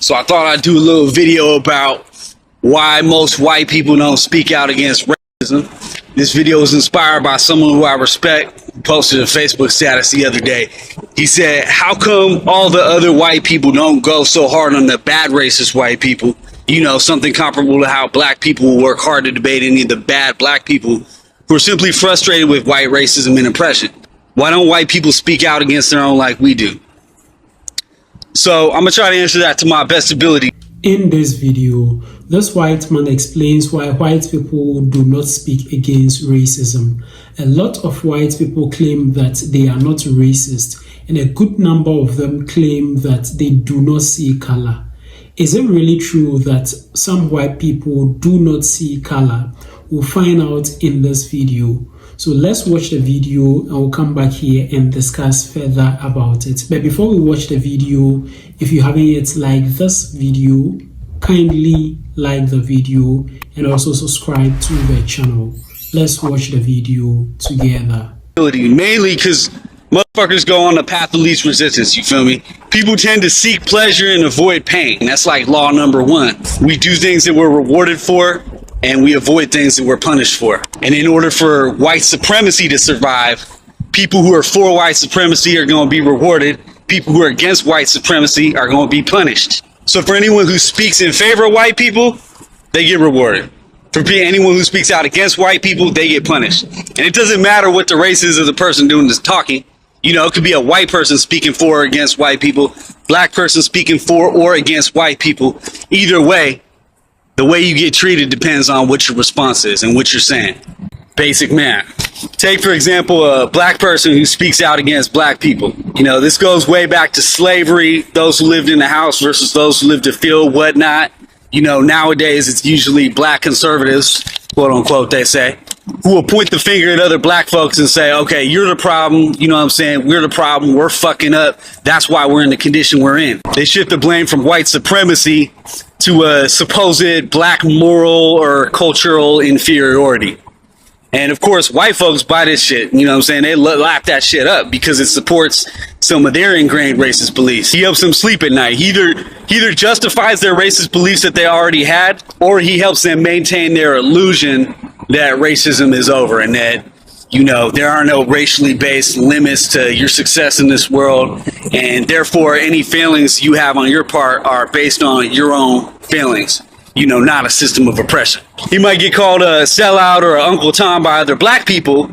So I thought I'd do a little video about why most white people don't speak out against racism. This video was inspired by someone who I respect, who posted a Facebook status the other day. He said, how come all the other white people don't go so hard on the bad racist white people? You know, something comparable to how black people will work hard to debate any of the bad black people who are simply frustrated with white racism and oppression. Why don't white people speak out against their own like we do? So I'm gonna try to answer that to my best ability. In this video, this white man explains why white people do not speak against racism. A lot of white people claim that they are not racist, and a good number of them claim that they do not see color. Is it really true that some white people do not see color? We'll find out in this video. So let's watch the video and we'll come back here and discuss further about it. But before we watch the video, if you haven't yet liked this video, kindly like the video and also subscribe to the channel. Let's watch the video together. Mainly because motherfuckers go on the path of least resistance, you feel me? People tend to seek pleasure and avoid pain. That's like law number one. We do things that we're rewarded for, and we avoid things that we're punished for. And in order for white supremacy to survive, people who are for white supremacy are going to be rewarded. People who are against white supremacy are going to be punished. So for anyone who speaks in favor of white people, they get rewarded. For anyone who speaks out against white people, they get punished. And it doesn't matter what the race is of the person doing this talking. You know, it could be a white person speaking for or against white people, black person speaking for or against white people. Either way, the way you get treated depends on what your response is and what you're saying. Basic math. Take, for example, a black person who speaks out against black people. You know, this goes way back to slavery, those who lived in the house versus those who lived the field, whatnot. You know, nowadays it's usually black conservatives, quote unquote, they say, who will point the finger at other black folks and say, okay, you're the problem. You know what I'm saying? We're the problem. We're fucking up. That's why we're in the condition we're in. They shift the blame from white supremacy to a supposed black moral or cultural inferiority. And of course, white folks buy this shit. You know what I'm saying? They lap that shit up because it supports some of their ingrained racist beliefs. He helps them sleep at night. He either justifies their racist beliefs that they already had, or he helps them maintain their illusion that racism is over and that, you know, there are no racially based limits to your success in this world. And therefore, any failings you have on your part are based on your own failings. You know, not a system of oppression. He might get called a sellout or an Uncle Tom by other black people,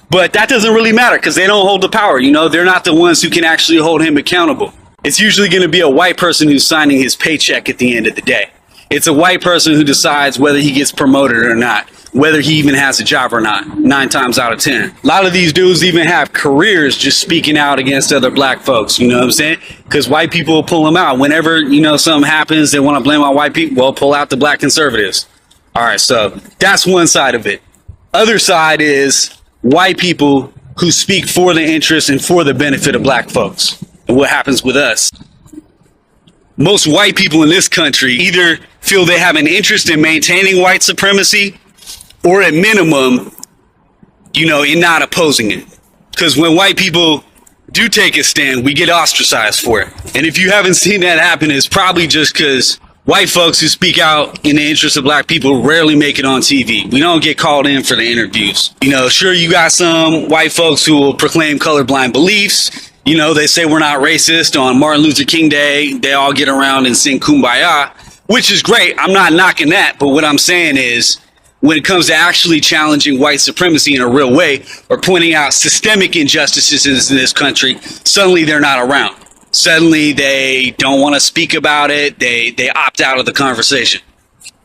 but that doesn't really matter because they don't hold the power. You know, they're not the ones who can actually hold him accountable. It's usually going to be a white person who's signing his paycheck at the end of the day. It's a white person who decides whether he gets promoted or not, whether he even has a job or not, 9 times out of 10. A lot of these dudes even have careers just speaking out against other black folks, you know what I'm saying? Because white people pull them out. Whenever, you know, something happens, they want to blame on white people, well, pull out the black conservatives. All right, so that's one side of it. Other side is white people who speak for the interest and for the benefit of black folks. And what happens with us? Most white people in this country either feel they have an interest in maintaining white supremacy, or at minimum, you know, in not opposing it. Because when white people do take a stand, we get ostracized for it. And if you haven't seen that happen, it's probably just because white folks who speak out in the interest of black people rarely make it on TV. We don't get called in for the interviews. You know, sure, you got some white folks who will proclaim colorblind beliefs. You know, they say we're not racist. On Martin Luther King Day, they all get around and sing Kumbaya, which is great. I'm not knocking that. But what I'm saying is, when it comes to actually challenging white supremacy in a real way or pointing out systemic injustices in this country, suddenly they're not around. Suddenly they don't want to speak about it. They opt out of the conversation.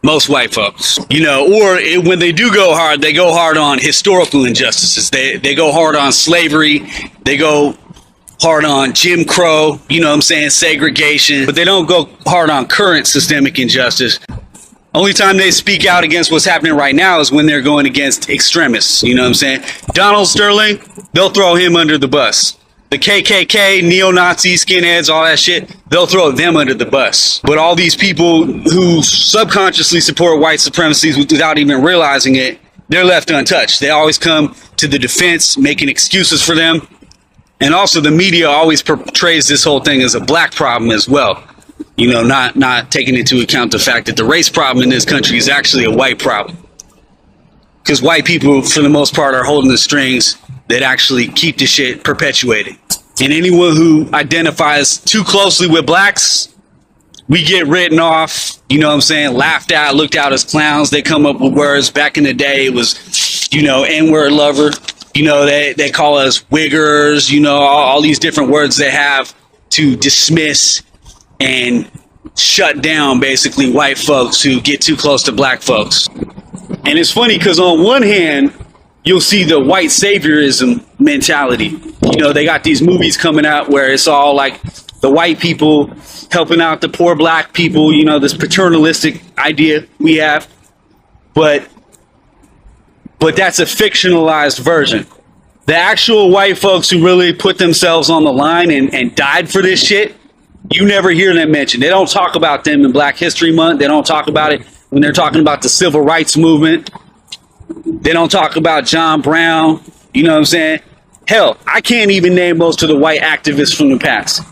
Most white folks, you know, or when they do go hard, they go hard on historical injustices. They go hard on slavery. They go hard on Jim Crow, you know what I'm saying, segregation, but they don't go hard on current systemic injustice. Only time they speak out against what's happening right now is when they're going against extremists. You know what I'm saying? Donald Sterling, they'll throw him under the bus. The KKK, neo-Nazi, skinheads, all that shit, they'll throw them under the bus. But all these people who subconsciously support white supremacy without even realizing it, they're left untouched. They always come to the defense, making excuses for them. And also the media always portrays this whole thing as a black problem as well. You know, not taking into account the fact that the race problem in this country is actually a white problem. Because white people, for the most part, are holding the strings that actually keep the shit perpetuated. And anyone who identifies too closely with blacks, we get written off, you know what I'm saying, laughed at, looked out as clowns. They come up with words. Back in the day, it was, you know, N-word lover. You know, they call us wiggers, you know, all these different words they have to dismiss and shut down basically white folks who get too close to black folks. And it's funny because on one hand, you'll see the white saviorism mentality. You know, they got these movies coming out where it's all like the white people helping out the poor black people, you know, this paternalistic idea we have. But that's a fictionalized version. The actual white folks who really put themselves on the line and died for this shit, you never hear them mentioned. They don't talk about them in Black History Month. They don't talk about it when they're talking about the civil rights movement. They don't talk about John Brown. You know what I'm saying? Hell, I can't even name most of the white activists from the past.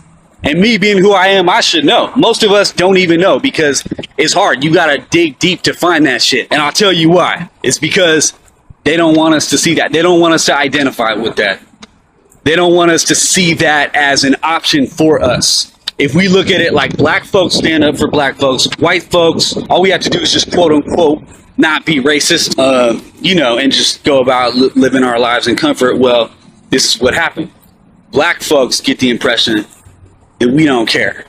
And me being who I am, I should know. Most of us don't even know because it's hard. You got to dig deep to find that shit. And I'll tell you why. It's because they don't want us to see that. They don't want us to identify with that. They don't want us to see that as an option for us. If we look at it like black folks stand up for black folks, white folks, all we have to do is just quote unquote not be racist, you know, and just go about living our lives in comfort. Well, this is what happened. Black folks get the impression that we don't care.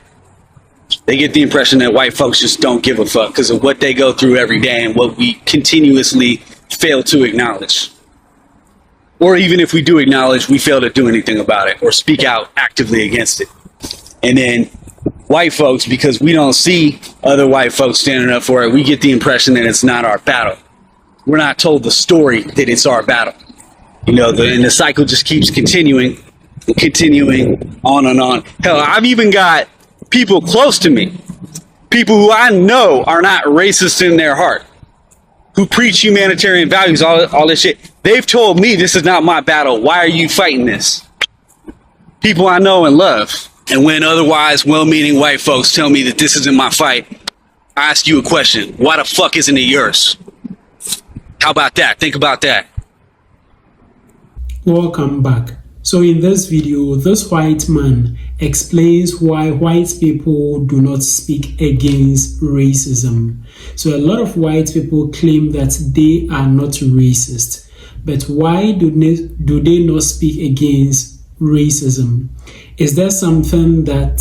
They get the impression that white folks just don't give a fuck because of what they go through every day and what we continuously fail to acknowledge. Or even if we do acknowledge, we fail to do anything about it or speak out actively against it. And then white folks, because we don't see other white folks standing up for it, we get the impression that it's not our battle. We're not told the story that it's our battle. You know, and the cycle just keeps continuing on and on. Hell, I've even got people close to me, people who I know are not racist in their heart, who preach humanitarian values, all this shit. They've told me this is not my battle. Why are you fighting this? People I know and love. And when otherwise well-meaning white folks tell me that this isn't my fight, I ask you a question. Why the fuck isn't it yours? How about that? Think about that. Welcome back. So in this video, this white man explains why white people do not speak against racism. So a lot of white people claim that they are not racist, but why do they not speak against racism? Is there something that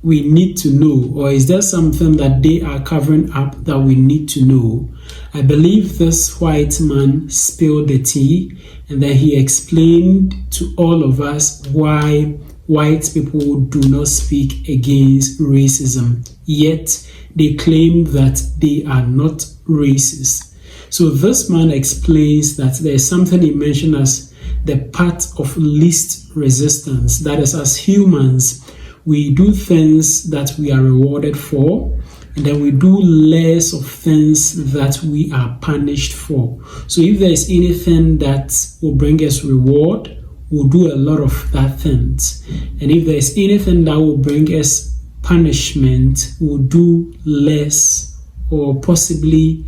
we need to know, or is there something that they are covering up that we need to know? I believe this white man spilled the tea, and then he explained to all of us why white people do not speak against racism, yet they claim that they are not racist. So this man explains that there is something he mentioned as the path of least resistance. That is, as humans, we do things that we are rewarded for, and then we do less of things that we are punished for. So if there is anything that will bring us reward, we'll do a lot of that things. And if there is anything that will bring us punishment, we'll do less or possibly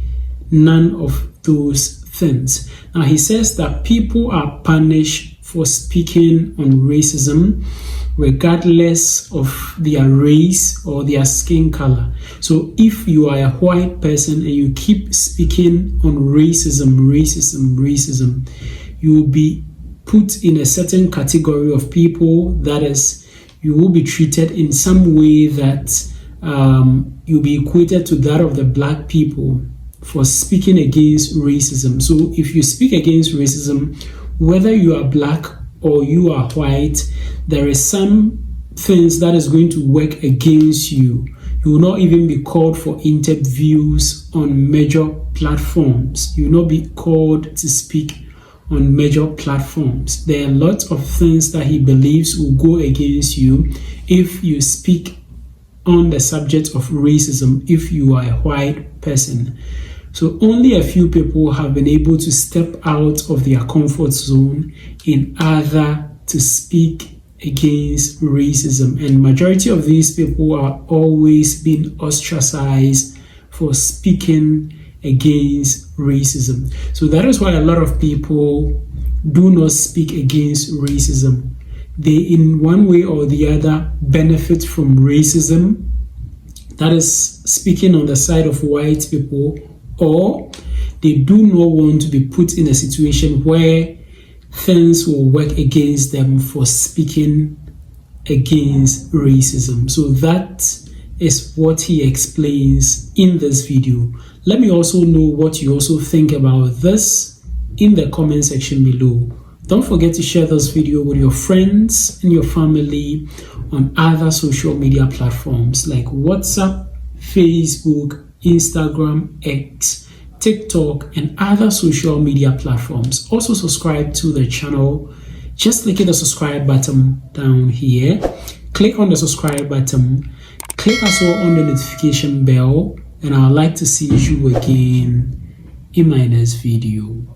none of those things. Now he says that people are punished for speaking on racism regardless of their race or their skin color. So if you are a white person and you keep speaking on racism, you will be put in a certain category of people. That is, you will be treated in some way that you'll be equated to that of the black people for speaking against racism. So if you speak against racism, whether you are black or you are white, there is some things that is going to work against you. You will not even be called for interviews on major platforms. You will not be called to speak on major platforms. There are lots of things that he believes will go against you if you speak on the subject of racism if you are a white person. So only a few people have been able to step out of their comfort zone in order to speak against racism, and majority of these people are always being ostracized for speaking against racism. So that is why a lot of people do not speak against racism. They, in one way or the other, benefit from racism, that is speaking on the side of white people, or they do not want to be put in a situation where things will work against them for speaking against racism. So that is what he explains in this video. Let me also know what you also think about this in the comment section below. Don't forget to share this video with your friends and your family on other social media platforms like WhatsApp, Facebook, Instagram, X, TikTok, and other social media platforms. Also subscribe to the channel. Just click the subscribe button down here. Click on the subscribe button. Click also on the notification bell. And I'd like to see you again in my next video.